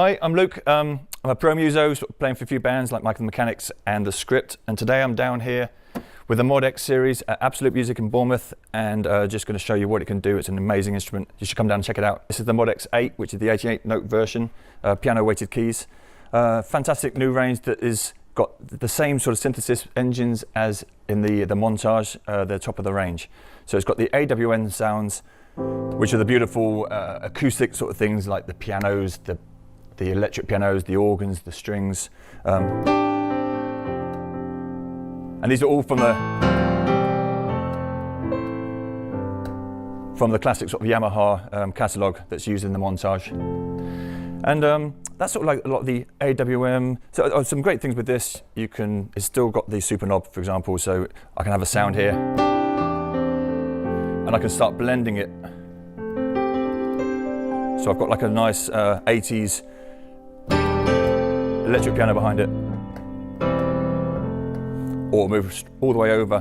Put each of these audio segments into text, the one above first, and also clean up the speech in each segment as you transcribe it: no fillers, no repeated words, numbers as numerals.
Hi, I'm Luke. I'm a pro muso, playing for a few bands like Michael the Mechanics and The Script, and today I'm down here with the MODX series at Absolute Music in Bournemouth, and just going to show you what it can do. It's an amazing instrument. You should come down and check it out. This is the MODX8, which is the 88 note version, piano weighted keys. Fantastic new range that is got the same sort of synthesis engines as in the Montage, the top of the range. So it's got the AWM sounds, which are the beautiful acoustic sort of things like the pianos, the electric pianos, the organs, the strings. And these are all from the classic sort of Yamaha catalogue that's used in the Montage. And that's sort of like a lot of the AWM. So some great things with this, it's still got the super knob, for example, so I can have a sound here and I can start blending it. So I've got like a nice 80s electric piano behind it, or move all the way over.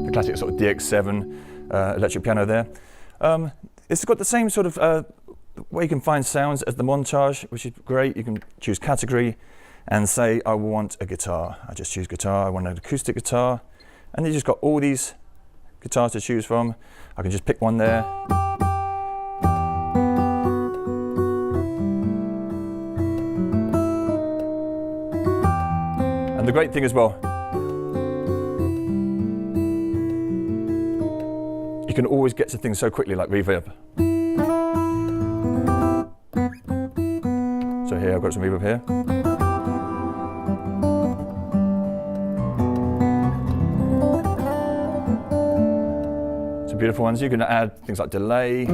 The classic sort of DX7 electric piano there. It's got the same sort of way you can find sounds as the Montage, which is great. You can choose category and say, I want a guitar. I just choose guitar, I want an acoustic guitar. And you just got all these guitars to choose from. I can just pick one there. And the great thing as well, you can always get to things so quickly, like reverb. So here I've got some reverb here. Some beautiful ones. You can add things like delay.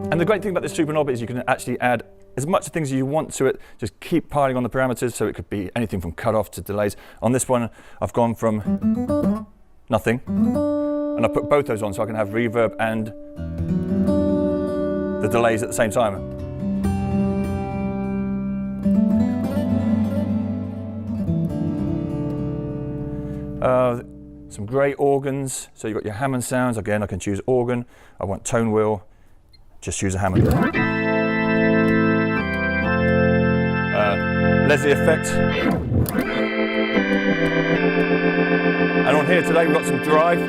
And the great thing about this super knob is you can actually add as much things as you want to it. Just keep piling on the parameters, so it could be anything from cutoff to delays. On this one, I've gone from nothing, and I put both those on so I can have reverb and the delays at the same time. Some great organs. So you've got your Hammond sounds. Again, I can choose organ. I want tone wheel. Just choose a Hammond. Leslie effect. And on here today we've got some drive.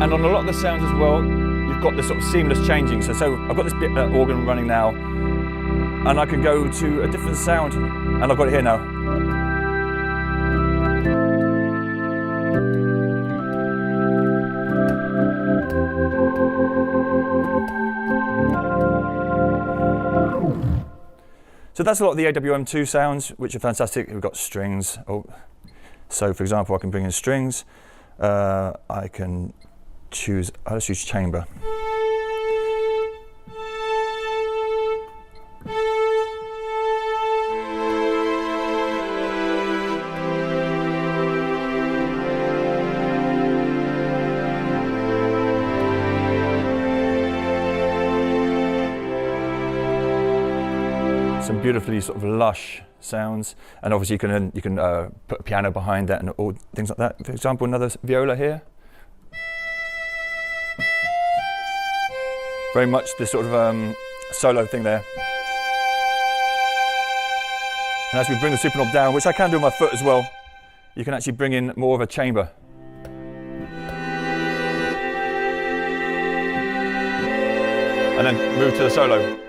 And on a lot of the sounds as well, you've got this sort of seamless changing. So I've got this bit organ running now, and I can go to a different sound, and I've got it here now. So that's a lot of the AWM2 sounds, which are fantastic. We've got strings. So for example, I can bring in strings. I can choose, let's choose chamber. Some beautifully sort of lush sounds, and obviously you can put a piano behind that and all things like that. For example, another viola here. Very much this sort of solo thing there. And as we bring the super knob down, which I can do with my foot as well, you can actually bring in more of a chamber. And then move to the solo.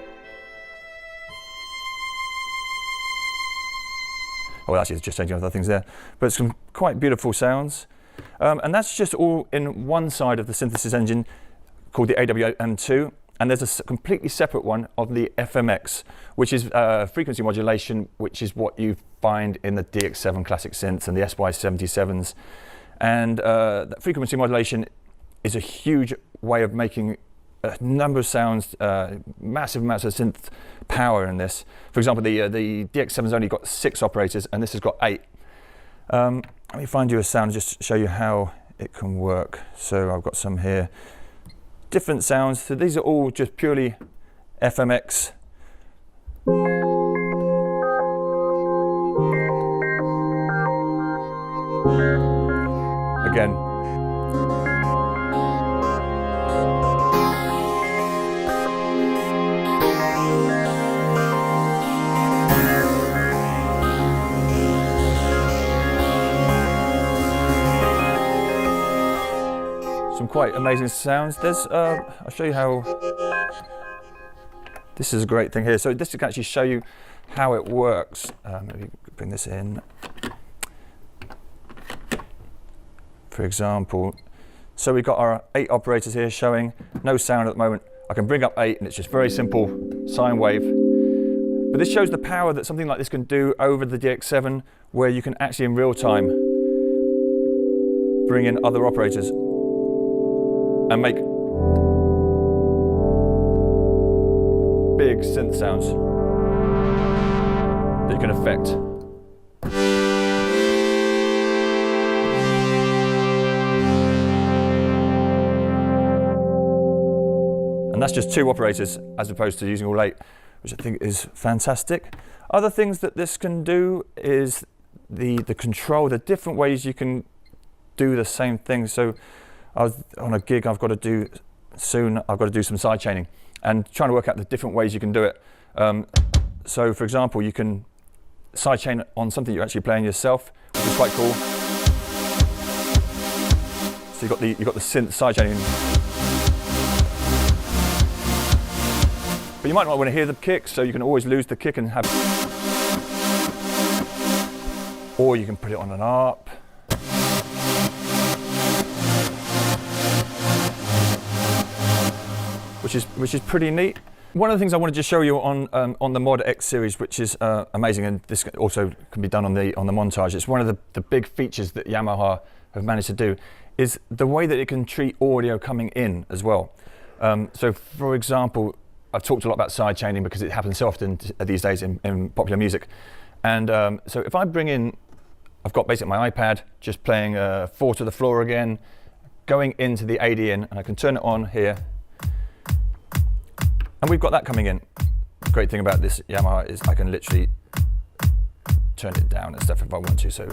Well, actually, it's just changing other things there, but some quite beautiful sounds. And that's just all in one side of the synthesis engine called the AWM2, and there's a completely separate one of the FMX, which is frequency modulation, which is what you find in the DX7 classic synths and the SY77s. And that frequency modulation is a huge way of making a number of sounds, massive amounts of synth power in this. For example, the DX7's only got 6 operators, and this has got 8. Let me find you a sound and just show you how it can work. So I've got some here. different sounds. So these are all just purely FMX. Again. Some quite amazing sounds. There's, I'll show you how. This is a great thing here. So this can actually show you how it works. Maybe bring this in. For example, so we've got our 8 operators here showing no sound at the moment. I can bring up 8 and it's just very simple sine wave. But this shows the power that something like this can do over the DX7, where you can actually in real time bring in other operators and make big synth sounds that you can affect. And that's just 2 operators as opposed to using all 8, which I think is fantastic. Other things that this can do is the control, the different ways you can do the same thing. So I was on a gig I've got to do soon, I've got to do some side chaining and trying to work out the different ways you can do it. So for example, you can side chain on something you're actually playing yourself, which is quite cool. So you've got the synth side chaining. But you might not want to hear the kick, so you can always lose the kick and have, or you can put it on an ARP. Which is pretty neat. One of the things I wanted to show you on the MODX series, which is amazing, and this also can be done on the montage. It's one of the big features that Yamaha have managed to do, is the way that it can treat audio coming in as well. So for example, I've talked a lot about side chaining because it happens so often these days in popular music. And so if I bring in, I've got basically my iPad just playing 4 to the floor again, going into the ADN, and I can turn it on here. And we've got that coming in. The great thing about this Yamaha is I can literally turn it down and stuff if I want to. So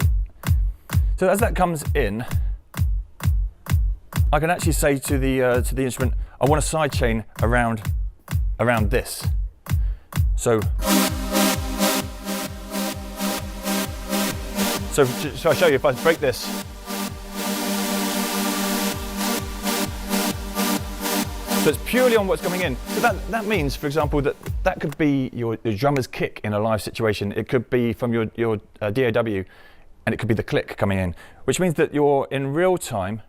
as that comes in, I can actually say to the instrument, I want a side chain around this. So I'll show you if I break this. So it's purely on what's coming in. So that means, for example, that could be your drummer's kick in a live situation. It could be from your DAW, and it could be the click coming in, which means that you're in real time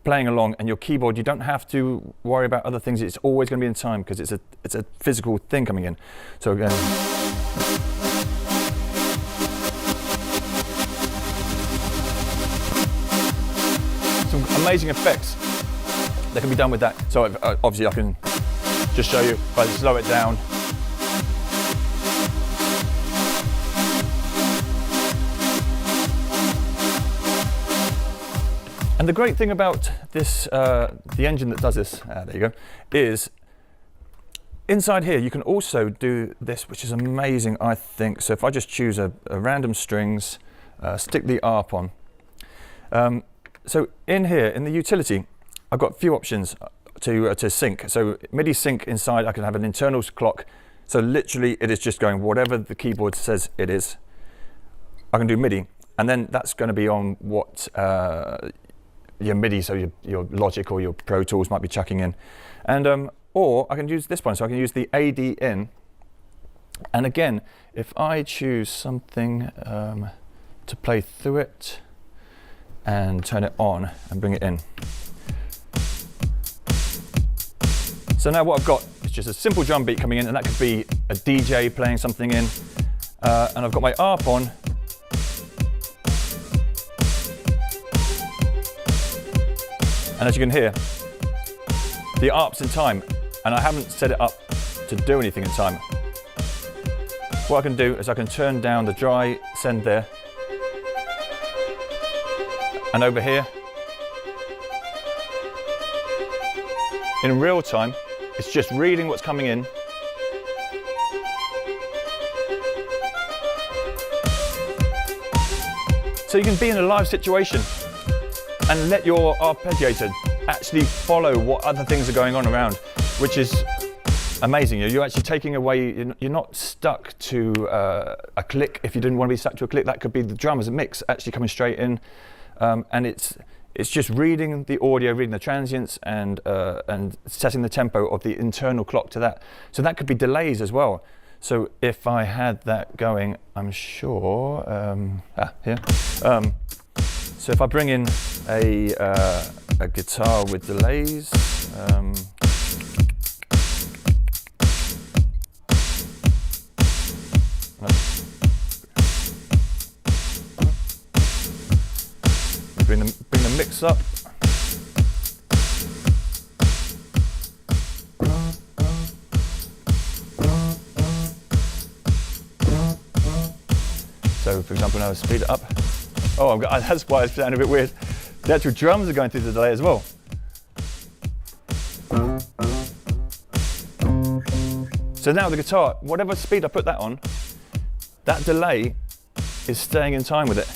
playing along, and your keyboard, you don't have to worry about other things. It's always going to be in time because it's a physical thing coming in. So again, some amazing effects that can be done with that. So obviously I can just show you if I slow it down. And the great thing about this, the engine that does this, there you go, is inside here you can also do this, which is amazing, I think. So if I just choose a random strings, stick the ARP on. So in here, in the utility, I've got a few options to sync. So MIDI sync inside, I can have an internal clock. So literally it is just going whatever the keyboard says it is. I can do MIDI, and then that's going to be on what your MIDI, so your Logic or your Pro Tools might be chucking in. And or I can use this one, so I can use the AD in. And again, if I choose something to play through it and turn it on and bring it in. So now what I've got is just a simple drum beat coming in, and that could be a DJ playing something in. And I've got my ARP on. And as you can hear, the ARP's in time, and I haven't set it up to do anything in time. What I can do is I can turn down the dry send there, and over here, in real time. It's just reading what's coming in. So you can be in a live situation and let your arpeggiator actually follow what other things are going on around, which is amazing. You're actually taking away, you're not stuck to a click. If you didn't want to be stuck to a click, that could be the drum as a mix actually coming straight in. And it's just reading the audio, reading the transients, and setting the tempo of the internal clock to that. So that could be delays as well. So if I had that going, I'm sure, here. So if I bring in a guitar with delays, bring the mix up. So for example, now I speed it up. Oh, that's why it's sounding a bit weird. The actual drums are going through the delay as well. So now the guitar, whatever speed I put that on, that delay is staying in time with it.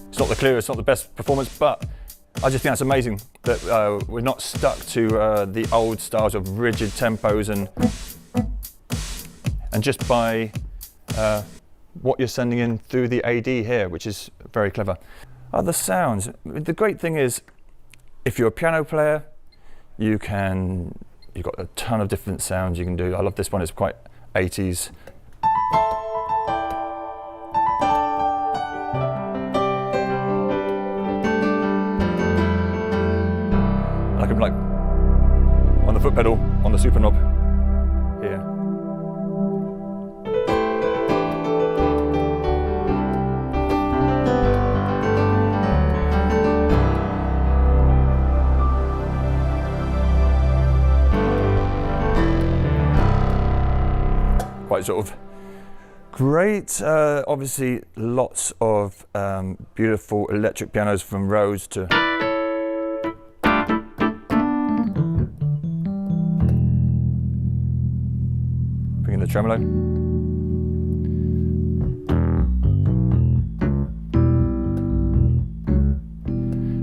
It's not the clearest, not the best performance, but I just think that's amazing that we're not stuck to the old styles of rigid tempos and just by what you're sending in through the AD here, which is very clever. Other sounds. The great thing is, if you're a piano player, you've got a ton of different sounds you can do. I love this one, it's quite 80s. I can like on the foot pedal, on the super knob here. Quite sort of great. Obviously, lots of beautiful electric pianos from Rhodes to bring in the tremolo.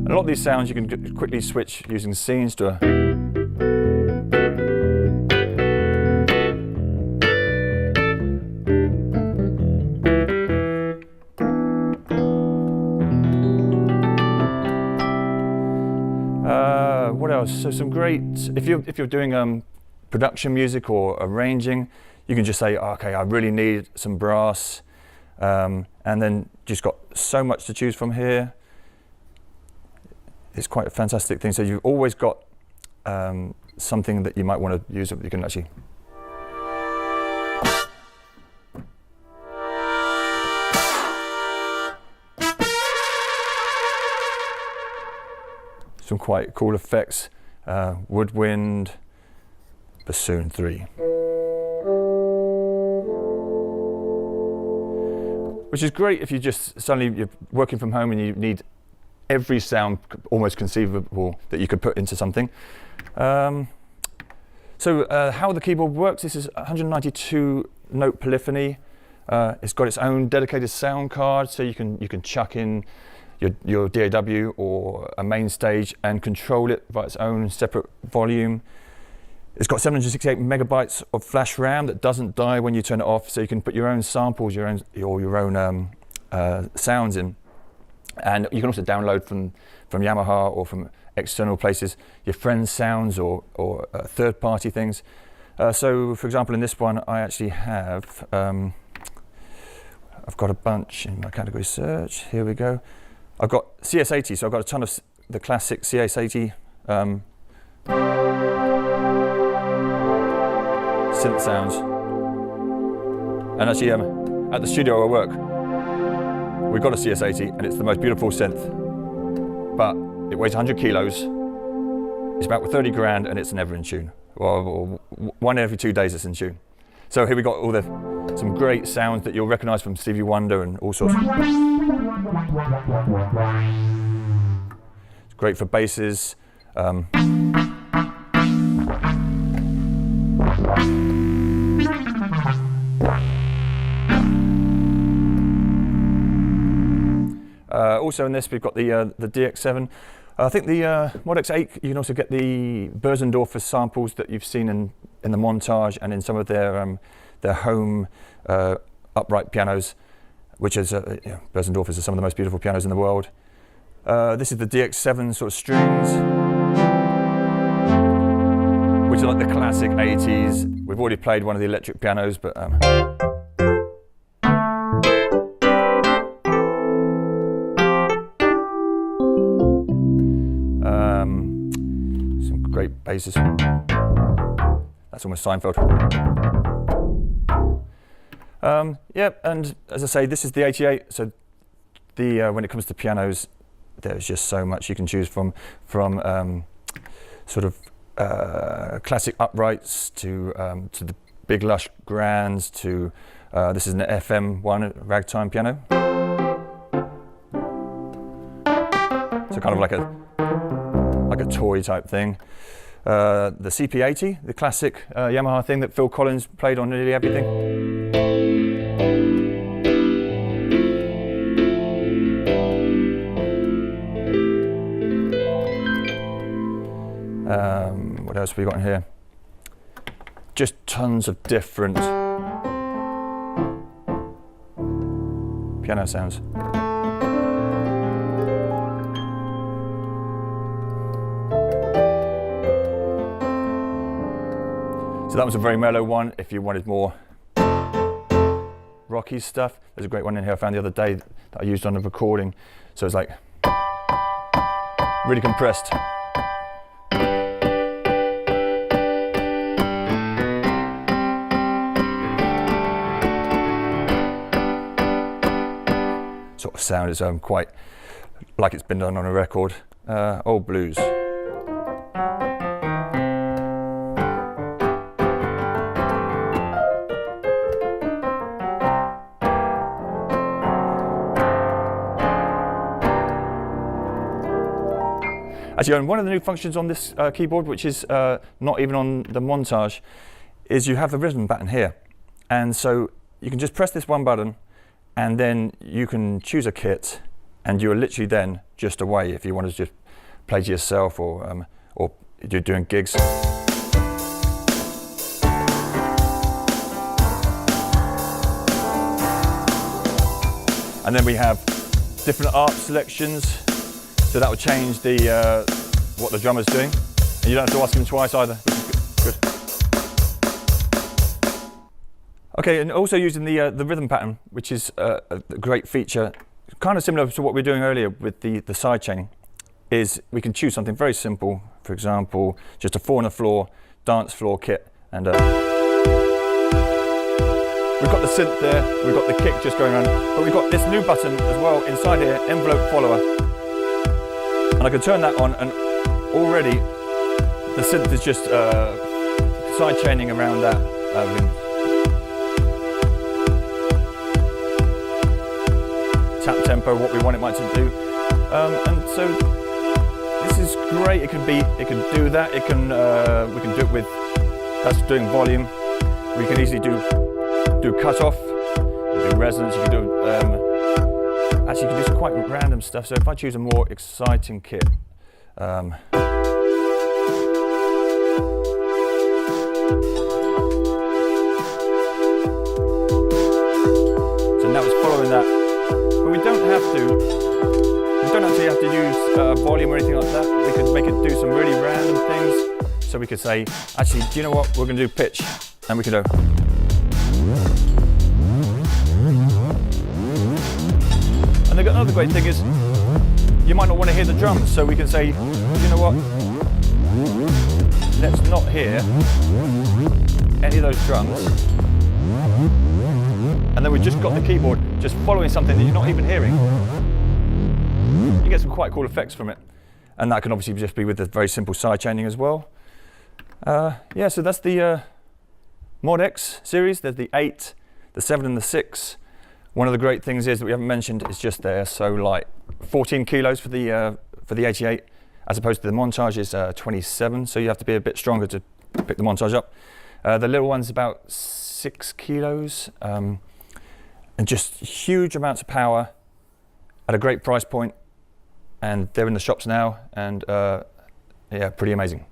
And a lot of these sounds you can quickly switch using scenes to a what else? So some great, if you're doing production music or arranging, you can just say, okay, I really need some brass, and then just got so much to choose from here. It's quite a fantastic thing. So you've always got something that you might want to use that you can actually. Some quite cool effects, woodwind, bassoon 3. Which is great if you're working from home and you need every sound almost conceivable that you could put into something. So how the keyboard works, this is 192 note polyphony. It's got its own dedicated sound card, so you can chuck in your DAW or a main stage and control it by its own separate volume. It's got 768 megabytes of flash RAM that doesn't die when you turn it off, so you can put your own samples, your own sounds in. And you can also download from Yamaha or from external places your friends' sounds or third-party things. So, for example, in this one, I actually have I've got a bunch in my category search. Here we go. I've got CS80, so I've got a ton of the classic CS80 synth sounds. And actually, at the studio I work, we've got a CS80 and it's the most beautiful synth, but it weighs 100 kilos, it's about 30 grand and it's never in tune. Well, one every 2 days it's in tune. So here we got all some great sounds that you'll recognize from Stevie Wonder and all sorts. It's great for basses. Also in this we've got the DX7. I think the MODX8, you can also get the Bösendorfer samples that you've seen in the montage and in some of their home upright pianos, which is Bösendorfers are some of the most beautiful pianos in the world. This is the DX7 sort of strings, which are like the classic 80s. We've already played one of the electric pianos, but some great basses. That's almost Seinfeld. Yeah, and as I say, this is the 88. So when it comes to pianos, there's just so much you can choose from sort of classic uprights to the big lush grands to this is an FM one ragtime piano. So kind of like a toy type thing. The CP80, the classic Yamaha thing that Phil Collins played on nearly everything. What else have we got in here? Just tons of different piano sounds. So that was a very mellow one. If you wanted more rocky stuff, there's a great one in here I found the other day that I used on a recording. So it's like really compressed. Sort of sound is quite like it's been done on a record. Old blues. Actually, and one of the new functions on this keyboard, which is not even on the montage, is you have the rhythm button here. And so you can just press this one button and then you can choose a kit and you're literally then just away if you want to just play to yourself or you're doing gigs. And then we have different ARP selections. So that will change the what the drummer's doing, and you don't have to ask him twice either, which is good. Okay, and also using the rhythm pattern, which is a great feature, kind of similar to what we were doing earlier with the side chaining, is we can choose something very simple. For example, just a 4 on the floor dance floor kit, and we've got the synth there, we've got the kick just going on, but we've got this new button as well inside here, envelope follower. And I can turn that on and already the synth is just side chaining around that. We can tap tempo, what we want it might to do. And so this is great. It can do that. We can do it with, that's doing volume. We can easily do cut-off, do resonance, you can do actually, you can do some quite random stuff. So if I choose a more exciting kit, so now it's following that, but we don't actually have to use volume or anything like that. We could make it do some really random things. So we could say, actually, do you know what? We're going to do pitch, and we can do. And another great thing is, you might not want to hear the drums, so we can say, you know what, let's not hear any of those drums. And then we've just got the keyboard just following something that you're not even hearing. You get some quite cool effects from it. And that can obviously just be with the very simple side chaining as well. Yeah, so that's the MODX series. There's the 8, the 7 and the 6. One of the great things is that we haven't mentioned is just they're so light. 14 kilos for the 88, as opposed to the Montage is 27, so you have to be a bit stronger to pick the Montage up. The little one's about 6 kilos, and just huge amounts of power at a great price point. And they're in the shops now, and yeah, pretty amazing.